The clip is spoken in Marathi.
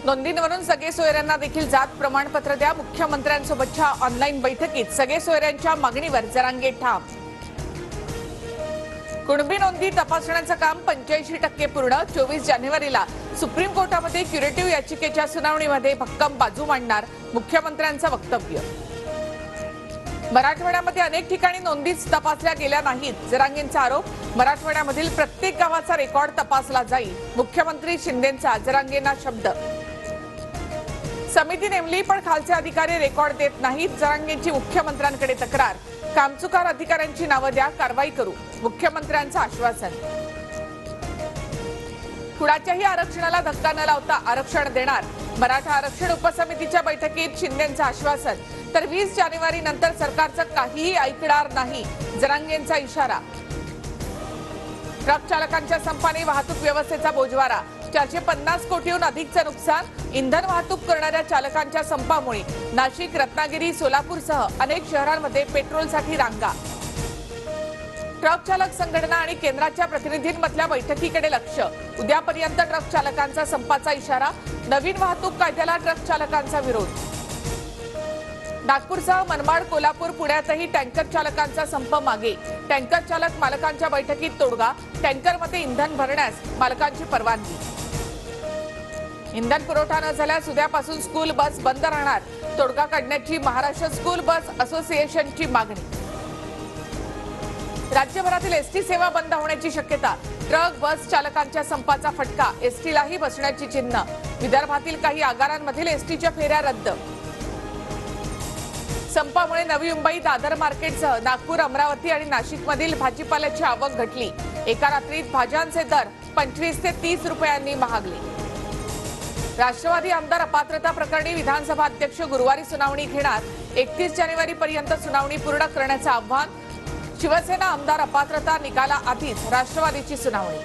नोंदींवरून सगळे सोयऱ्यांना देखील जात प्रमाणपत्र द्या। मुख्यमंत्र्यांसोबतच्या ऑनलाईन बैठकीत सगळे सोयऱ्यांच्या मागणीवर जरांगे ठाम। कुणबी नोंदी तपासण्याचं काम 85% पूर्ण। 24 जानेवारीला सुप्रीम कोर्टामध्ये क्युरेटिव्ह याचिकेच्या सुनावणीमध्ये भक्कम बाजू मांडणार मुख्यमंत्र्यांचं वक्तव्य। मराठवाड्यामध्ये अनेक ठिकाणी नोंदीच तपासल्या गेल्या नाहीत, जरांगेंचा आरोप। मराठवाड्यामधील प्रत्येक गावाचा रेकॉर्ड तपासला जाईल, मुख्यमंत्री शिंदेंचा जरांगेंना शब्द। समिती नेमली पण खालचे अधिकारी रेकॉर्ड देत नाहीत, जरांगेंची मुख्यमंत्र्यांकडे तक्रार। कामचुकार अधिकाऱ्यांची नावं द्या, कारवाई करू, मुख्यमंत्र्यांचं आश्वासन। कुणाच्याही आरक्षणाला धक्का न लावता आरक्षण देणार, मराठा आरक्षण उपसमितीच्या बैठकीत शिंदेंचं आश्वासन। तर 20 जानेवारी नंतर सरकारचं काहीही ऐकणार नाही, जरांगेंचा इशारा। ट्रक चालकांच्या संपाने वाहतूक व्यवस्थेचा बोजवारा, 450 कोटीहून अधिकचं नुकसान। इंधन वाहतूक करणाऱ्या चालकांच्या संपामुळे नाशिक, रत्नागिरी, सोलापूरसह अनेक शहरांमध्ये पेट्रोलसाठी रांगा। ट्रक चालक संघटना आणि केंद्राच्या प्रतिनिधींमधल्या बैठकीकडे लक्ष, उद्यापर्यंत ट्रक चालकांचा संपाचा इशारा। नवीन वाहतूक कायद्याला ट्रक चालकांचा विरोध। नागपूरसह मनमाड, कोल्हापूर, पुण्यातही टँकर चालकांचा संप मागे, टँकर चालक मालकांच्या बैठकीत तोडगा। टँकरमध्ये इंधन भरण्यास मालकांची परवानगी। इंधन पुरवठा न झाल्यास उद्यापासून स्कूल बस बंद राहणार, तोडगा काढण्याची महाराष्ट्र स्कूल बस असोसिएशनची मागणी। राज्यभरातील एसटी सेवा बंद होण्याची शक्यता, ट्रक बस चालकांच्या संपाचा फटका, एसटीलाही बसण्याची चिन्ह। विदर्भातील काही आगारांमधील एसटीच्या फेऱ्या रद्द। संपामुळे नवी मुंबई, दादर मार्केटसह नागपूर, अमरावती आणि नाशिकमधील भाजीपाल्याची आवक घटली। एका रात्रीत भाज्यांचे दर 25 ते 30 रुपयांनी महागले। राष्ट्रवादी आमदार अपात्रता प्रकरणी विधानसभा अध्यक्ष गुरुवारी सुनावणी घेणार, 31 जानेवारीपर्यंत सुनावणी पूर्ण करण्याचं आव्हान। शिवसेना आमदार अपात्रता निकाला आधीच राष्ट्रवादीची सुनावणी।